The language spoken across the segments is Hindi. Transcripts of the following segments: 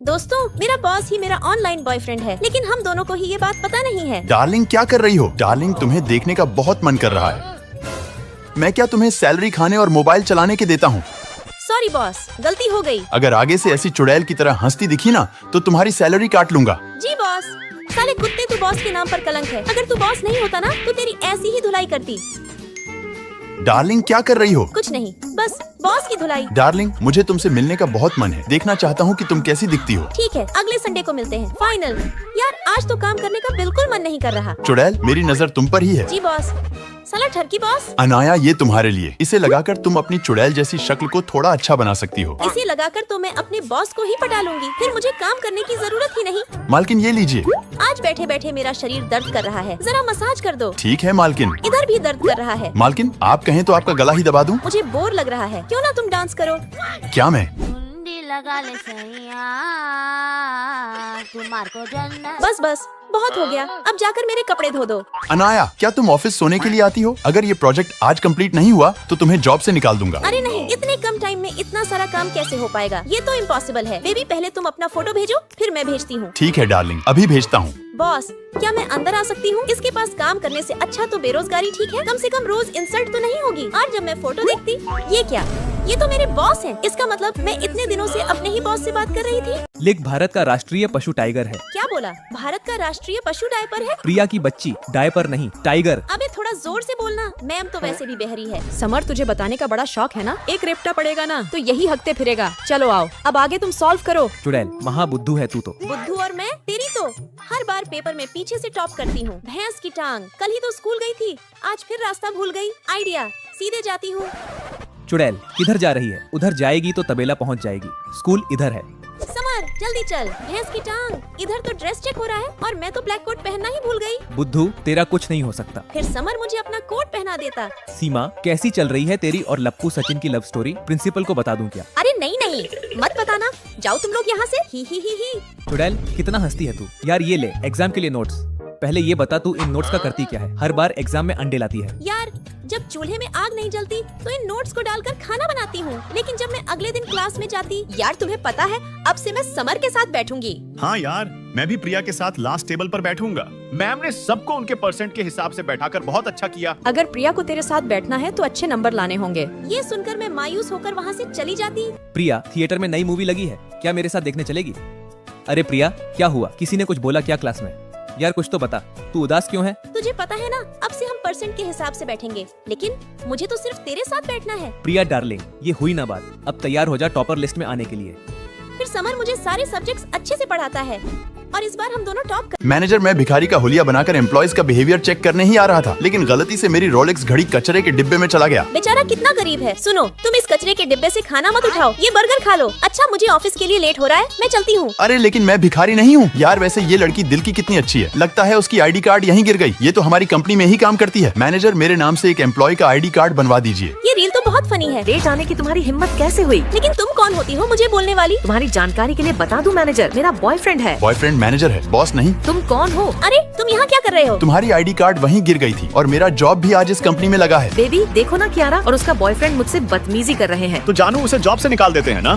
दोस्तों, मेरा बॉस ही मेरा ऑनलाइन बॉयफ्रेंड है, लेकिन हम दोनों को ही ये बात पता नहीं है। डार्लिंग क्या कर रही हो? डार्लिंग तुम्हें देखने का बहुत मन कर रहा है। मैं क्या तुम्हें सैलरी खाने और मोबाइल चलाने के देता हूँ? सॉरी बॉस, गलती हो गई। अगर आगे से ऐसी चुड़ैल की तरह हंसती दिखी ना तो तुम्हारी सैलरी काट लूंगा। जी बॉस। साले कुत्ते, तू बॉस के नाम पर कलंक है। अगर तू बॉस नहीं होता ना तो तेरी ऐसी ही धुलाई करती। डार्लिंग क्या कर रही हो? कुछ नहीं, बस बॉस की धुलाई। डार्लिंग मुझे तुमसे मिलने का बहुत मन है। देखना चाहता हूँ कि तुम कैसी दिखती हो। ठीक है, अगले संडे को मिलते हैं। फाइनल। यार आज तो काम करने का बिल्कुल मन नहीं कर रहा। चुड़ैल मेरी नजर तुम पर ही है। जी बॉस। साला ठरकी बॉस। अनाया ये तुम्हारे लिए। इसे लगाकर तुम अपनी चुड़ैल जैसी शक्ल को थोड़ा अच्छा बना सकती हो। इसे लगाकर तो मैं अपने बॉस को ही पटा लूंगी, फिर मुझे काम करने की जरूरत ही नहीं। मालकिन ये लीजिए। आज बैठे बैठे मेरा शरीर दर्द कर रहा है, जरा मसाज कर दो। ठीक है मालकिन। इधर भी दर्द कर रहा है। मालकिन आप कहें तो आपका गला ही दबा दूं? मुझे बोर लग रहा है, क्यों ना तुम डांस करो। क्या मैं? लगा ले सैया, तुम्हार को जन्नत। बस बस, बहुत हो गया। अब जाकर मेरे कपड़े धो दो। अनाया क्या तुम ऑफिस सोने के लिए आती हो? अगर ये प्रोजेक्ट आज कंप्लीट नहीं हुआ तो तुम्हें जॉब से निकाल दूंगा। अरे नहीं, इतने कम टाइम में इतना सारा काम कैसे हो पाएगा? ये तो इम्पॉसिबल है। बेबी पहले तुम अपना फोटो भेजो, फिर मैं भेजती हूँ। ठीक है डार्लिंग, अभी भेजता हूँ। बॉस, क्या मैं अंदर आ सकती हूँ? इसके पास काम करने से अच्छा तो बेरोजगारी ठीक है। कम से कम रोज इंसल्ट तो नहीं होगी। आज जब मैं फोटो देखती, ये क्या? ये तो मेरे बॉस हैं। इसका मतलब मैं इतने दिनों से अपने ही बॉस से बात कर रही थी। लिख भारत का राष्ट्रीय पशु टाइगर है। क्या बोला? भारत का राष्ट्रीय पशु डायपर है? प्रिया की बच्ची डायपर नहीं टाइगर। अबे थोड़ा जोर से बोलना, मैम तो वैसे भी बहरी है। समर, तुझे बताने का बड़ा शौक है ना? एक रेपटा पड़ेगा ना तो यही हकते फिरेगा। चलो आओ, अब आगे तुम सॉल्व करो। चुड़ैल महाबुद्धू है तू तो। बुद्धू और मैं तेरी तो हर बार पेपर में पीछे से टॉप करती हूँ। भैंस की टांग। कल ही तो स्कूल गई थी, आज फिर रास्ता भूल गई। आइडिया, सीधे जाती हूँ। चुड़ैल किधर जा रही है? उधर जाएगी तो तबेला पहुंच जाएगी। स्कूल इधर है। समर जल्दी चल। भैंस की टांग। इधर तो ड्रेस चेक हो रहा है और मैं तो ब्लैक कोट पहनना ही भूल गई। बुद्धू तेरा कुछ नहीं हो सकता। फिर समर मुझे अपना कोट पहना देता। सीमा कैसी चल रही है तेरी और लप्पू सचिन की लव स्टोरी? प्रिंसिपल को बता दूं क्या? अरे नहीं नहीं, मत बताना। जाओ तुम लोग यहाँ से। ही। चुड़ैल कितना हंसती है तू। यार ये ले एग्जाम के लिए नोट्स। पहले ये बता तू इन नोट्स का करती क्या है? हर बार एग्जाम में अंडे लाती है। यार जब चूल्हे में आग नहीं जलती तो इन नोट्स को डालकर खाना बनाती हूँ, लेकिन जब मैं अगले दिन क्लास में जाती। यार तुम्हें पता है, अब से मैं समर के साथ बैठूंगी। हाँ यार, मैं भी प्रिया के साथ लास्ट टेबल पर बैठूंगा। मैम ने सबको उनके परसेंट के हिसाब से बैठाकर बहुत अच्छा किया। अगर प्रिया को तेरे साथ बैठना है तो अच्छे नंबर लाने होंगे। ये सुनकर मैं मायूस होकर वहाँ से चली जाती। प्रिया थिएटर में नई मूवी लगी है, क्या मेरे साथ देखने चलेगी? अरे प्रिया क्या हुआ? किसी ने कुछ बोला क्या क्लास में? यार कुछ तो बता, तू उदास क्यों है? तुझे पता है ना, अब से हम परसेंट के हिसाब से बैठेंगे, लेकिन मुझे तो सिर्फ तेरे साथ बैठना है। प्रिया डार्लिंग, ये हुई ना बात। अब तैयार हो जा टॉपर लिस्ट में आने के लिए। फिर समर मुझे सारे सब्जेक्ट्स अच्छे से पढ़ाता है और इस बार हम दोनों टॉप कर। मैनेजर, मैं भिखारी का हुलिया बनाकर एम्प्लॉयज का बिहेवियर चेक करने ही आ रहा था, लेकिन गलती से मेरी रोलेक्स घड़ी कचरे के डिब्बे में चला गया। बेचारा कितना गरीब है। सुनो, तुम इस कचरे के डिब्बे से खाना मत उठाओ, ये बर्गर खा लो। अच्छा मुझे ऑफिस के लिए लेट हो रहा है, मैं चलती हूँ। अरे लेकिन मैं भिखारी नहीं हूँ। यार वैसे ये लड़की दिल की कितनी अच्छी है। लगता है उसकी आईडी कार्ड यहीं गिर गई। ये तो हमारी कंपनी में ही काम करती है। मैनेजर, मेरे नाम से एक एम्प्लॉय का आईडी कार्ड बनवा दीजिए। ये रील तो बहुत फनी है। लेट आने की तुम्हारी हिम्मत कैसे हुई? लेकिन तुम कौन होती हो मुझे बोलने वाली? तुम्हारी जानकारी के लिए बता दूं मैनेजर, मेरा बॉयफ्रेंड है। बॉयफ्रेंड मैनेजर है, बॉस नहीं। तुम कौन हो? अरे तुम यहाँ क्या कर रहे हो? तुम्हारी आईडी कार्ड वहीं गिर गई थी और मेरा जॉब भी आज इस कंपनी में लगा है। बेबी देखो ना, कियारा और उसका बॉयफ्रेंड मुझसे बदतमीजी कर रहे हैं। तो जानू उसे जॉब से निकाल देते हैं ना।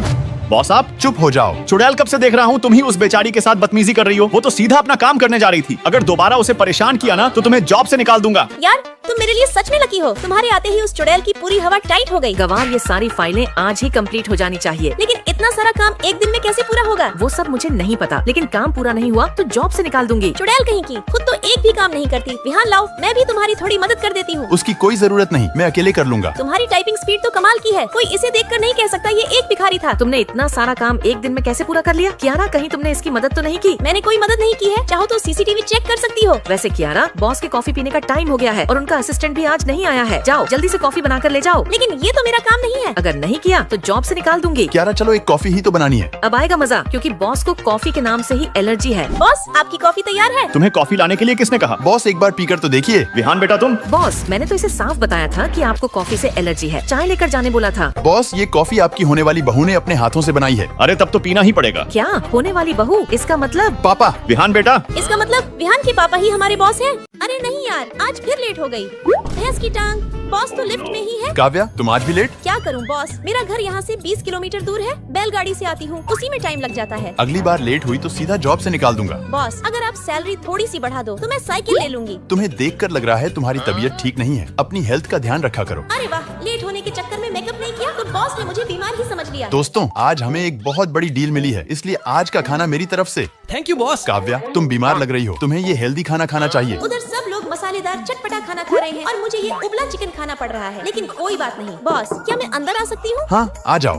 बॉस आप चुप हो जाओ। चुड़ैल कब से देख रहा हूँ तुम ही उस बेचारी के साथ बदतमीजी कर रही हो। वो तो सीधा अपना काम करने जा रही थी। अगर दोबारा उसे परेशान किया ना तो तुम्हें जॉब से निकाल दूंगा। यार तुम मेरे लिए सच में लकी हो। तुम्हारे आते ही उस चुड़ैल की पूरी हवा टाइट हो गई। गवार, ये सारी फाइलें आज ही कंप्लीट हो जानी चाहिए। लेकिन इतना सारा काम एक दिन में कैसे पूरा होगा? वो सब मुझे नहीं पता, लेकिन काम पूरा नहीं हुआ तो जॉब से निकाल दूंगी। चुड़ैल कहीं की, खुद तो एक भी काम नहीं करती। विहान लाओ, मैं भी तुम्हारी थोड़ी मदद कर देती हूँ। उसकी कोई जरूरत नहीं, मैं अकेले कर लूंगा। तुम्हारी टाइपिंग स्पीड तो कमाल की है। कोई इसे देखकर नहीं कह सकता ये एक भिखारी था। तुमने इतना सारा काम एक दिन में कैसे पूरा कर लिया? कियारा, कहीं तुमने इसकी मदद तो नहीं की? मैंने कोई मदद नहीं की है। चाहो तो सीसीटीवी चेक कर सकती हो। वैसे कियारा, बॉस के कॉफी पीने का टाइम हो गया है और उनका असिस्टेंट भी आज नहीं आया है। जाओ जल्दी से कॉफी बनाकर ले जाओ। लेकिन ये तो मेरा काम नहीं है। अगर नहीं किया तो जॉब से निकाल दूंगी। क्यारा चलो एक कॉफी ही तो बनानी है। अब आएगा मजा, क्योंकि बॉस को कॉफी के नाम से ही एलर्जी है। बॉस आपकी कॉफी तैयार है। तुम्हें कॉफी लाने के लिए किसने कहा? बॉस एक बार पीकर तो देखिए। विहान बेटा तुम। बॉस मैंने तो इसे साफ बताया था कि आपको कॉफी से एलर्जी है। चाय लेकर जाने बोला था। बॉस ये कॉफी आपकी होने वाली बहू ने अपने हाथों से बनाई है। अरे तब तो पीना ही पड़ेगा। क्या होने वाली बहू? इसका मतलब पापा। विहान बेटा, इसका मतलब विहान के पापा ही हमारे बॉस हैं। अरे नहीं यार, आज फिर लेट हो गई। भैंस की टांग, बॉस तो लिफ्ट में ही है। काव्या तुम आज भी लेट? क्या करूं बॉस, मेरा घर यहाँ से 20 किलोमीटर दूर है। बैलगाड़ी से आती हूँ, उसी में टाइम लग जाता है। अगली बार लेट हुई तो सीधा जॉब से निकाल दूंगा। बॉस अगर आप सैलरी थोड़ी सी बढ़ा दो तो मैं साइकिल ले लूंगी। तुम्हें देखकर लग रहा है तुम्हारी तबीयत ठीक नहीं है, अपनी हेल्थ का ध्यान रखा करो। अरे वाह, लेट होने के चक्कर में मेकअप नहीं किया तो बॉस ने मुझे बीमार ही समझ लिया। दोस्तों आज हमें एक बहुत बड़ी डील मिली है, इसलिए आज का खाना मेरी तरफ से। Thank you boss. काव्या तुम बीमार लग रही हो, तुम्हें ये हेल्दी खाना खाना चाहिए। उधर सब लोग मसालेदार चटपटा खाना खा रहे हैं और मुझे ये उबला चिकन खाना पड़ रहा है, लेकिन कोई बात नहीं। बॉस क्या मैं अंदर आ सकती हूँ? हाँ आ जाओ।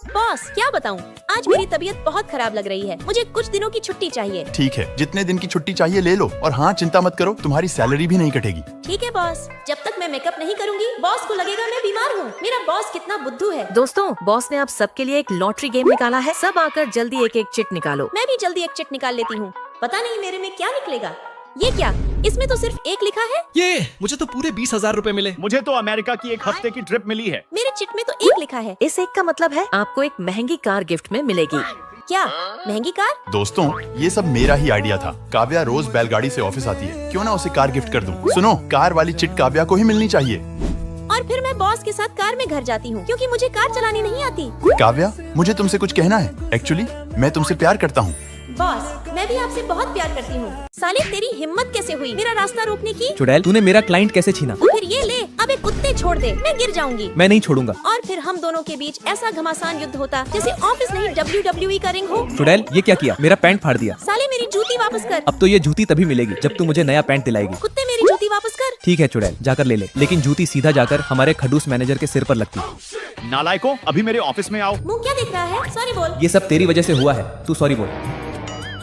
बॉस क्या बताऊँ, आज मेरी तबीयत बहुत खराब लग रही है, मुझे कुछ दिनों की छुट्टी चाहिए। ठीक है, जितने दिन की छुट्टी चाहिए ले लो, और हाँ चिंता मत करो, तुम्हारी सैलरी भी नहीं कटेगी। ठीक है बॉस, जब तक मैं मेकअप नहीं करूंगी बॉस को लगेगा मैं बीमार हूँ। मेरा बॉस कितना बुद्धू है। दोस्तों बॉस ने आप सबके लिए एक लॉटरी गेम निकाला है, सब आकर जल्दी एक एक चिट निकालो। मैं भी जल्दी एक चिट निकाल लेती हूँ, पता नहीं मेरे में क्या निकलेगा। ये क्या, इसमें तो सिर्फ एक लिखा है। ये मुझे तो पूरे 20,000 रुपए मिले। मुझे तो अमेरिका की एक हफ्ते की ट्रिप मिली है। मेरे चिट में तो एक लिखा है। इस एक का मतलब है आपको एक महंगी कार गिफ्ट में मिलेगी। क्या महंगी कार? दोस्तों ये सब मेरा ही आइडिया था। काव्या रोज बैलगाड़ी से ऑफिस आती है, क्यों ना उसे कार गिफ्ट कर दूं। सुनो, कार वाली चिट काव्या को ही मिलनी चाहिए। और फिर मैं बॉस के साथ कार में घर जाती हूँ, क्योंकि मुझे कार चलानी नहीं आती। काव्या मुझे तुमसे कुछ कहना है। एक्चुअली मैं तुमसे प्यार करता हूँ। बॉस मैं भी आपसे बहुत प्यार करती हूँ। साले तेरी हिम्मत कैसे हुई मेरा रास्ता रोकने की? चुड़ैल तूने मेरा क्लाइंट कैसे छीना? तो फिर ये ले, अबे कुत्ते छोड़ दे, मैं गिर जाऊंगी। मैं नहीं छोड़ूंगा। और फिर हम दोनों के बीच ऐसा घमासान युद्ध होता जैसे ऑफिस नहीं WWE का रिंग हो। चुड़ैल ये क्या किया, मेरा पैंट फाड़ दिया। साले मेरी जूती वापस कर। अब तो ये जूती तभी मिलेगी जब तू मुझे नया पैंट दिलाएगी। कुत्ते मेरी जूती वापस कर। ठीक है चुड़ैल, जाकर ले ले, लेकिन जूती सीधा जाकर हमारे खडूस मैनेजर के सिर पर लगती। नालायकों, अभी मेरे ऑफिस में आओ। मुंह क्या देख रहा है? सॉरी बोल। ये सब तेरी वजह से हुआ है, तू सॉरी बोल।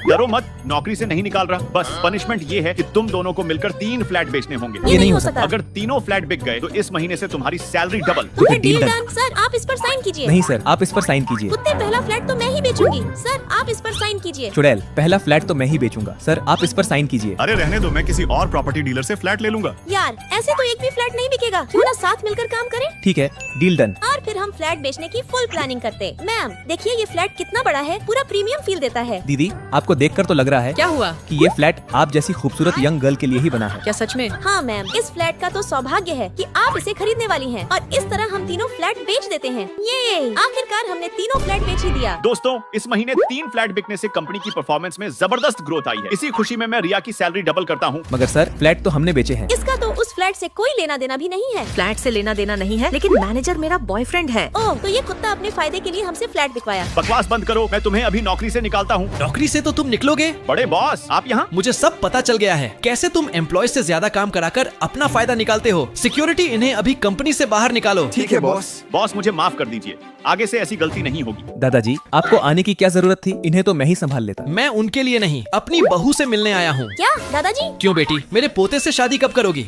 डरो मत, नौकरी से नहीं निकाल रहा। बस पनिशमेंट ये है कि तुम दोनों को मिलकर 3 फ्लैट बेचने होंगे। ये नहीं हो सकता। अगर तीनों फ्लैट बिक गए तो इस महीने से तुम्हारी सैलरी डबल। तो फिर deal deal done. Done. Sir आप इस पर साइन कीजिए। नहीं सर, आप इस पर साइन कीजिए। कुत्ते पहला फ्लैट तो मैं ही बेचूंगी। सर आप इस पर साइन कीजिए। चुड़ैल पहला फ्लैट तो मैं ही बेचूंगा। सर आप इस पर साइन कीजिए। अरे रहने दो, मैं किसी और प्रॉपर्टी डीलर से फ्लैट ले लूंगा। यार ऐसे तो एक भी फ्लैट नहीं बिकेगा, क्यों ना साथ मिलकर काम करें? ठीक है, डील डन। और फिर हम फ्लैट बेचने की फुल प्लानिंग करते। मैम देखिए ये फ्लैट कितना बड़ा है, पूरा प्रीमियम फील देता है। दीदी आपको देखकर तो लग रहा है क्या हुआ? कि ये फ्लैट आप जैसी खूबसूरत यंग गर्ल के लिए ही बना है। क्या सच में? हाँ मैम, इस फ्लैट का तो सौभाग्य है कि आप इसे खरीदने वाली हैं और इस तरह हम तीनों फ्लैट बेच देते हैं। ये आखिरकार हमने तीनों फ्लैट बेच ही दिया। दोस्तों इस महीने 3 फ्लैट बिकने से कंपनी की परफॉर्मेंस में जबरदस्त ग्रोथ आई है। इसी खुशी में मैं रिया की सैलरी डबल करता हूँ। मगर सर फ्लैट तो हमने बेचे हैं। इसका तो उस फ्लैट से कोई लेना देना भी नहीं है। फ्लैट से लेना देना नहीं है, लेकिन मैनेजर मेरा बॉयफ्रेंड है। ओह तो ये कुत्ता अपने फायदे के लिए हमसे फ्लैट बिकवाया। बकवास बंद करो, मैं तुम्हें अभी नौकरी से निकालता हूँ। नौकरी से तो तुम निकलोगे। बड़े बॉस आप यहाँ? मुझे सब पता चल गया है कैसे तुम एम्प्लॉय से ज्यादा काम कराकर अपना फायदा निकालते हो। सिक्योरिटी इन्हें अभी कंपनी से बाहर निकालो। ठीक है बॉस। बॉस मुझे माफ कर दीजिए, आगे से ऐसी गलती नहीं होगी। दादाजी आपको आने की क्या जरूरत थी, इन्हें तो मैं ही संभाल लेता। मैं उनके लिए नहीं, अपनी बहू से मिलने आया हूँ। क्या दादाजी? क्यों बेटी, मेरे पोते से शादी कब करोगी?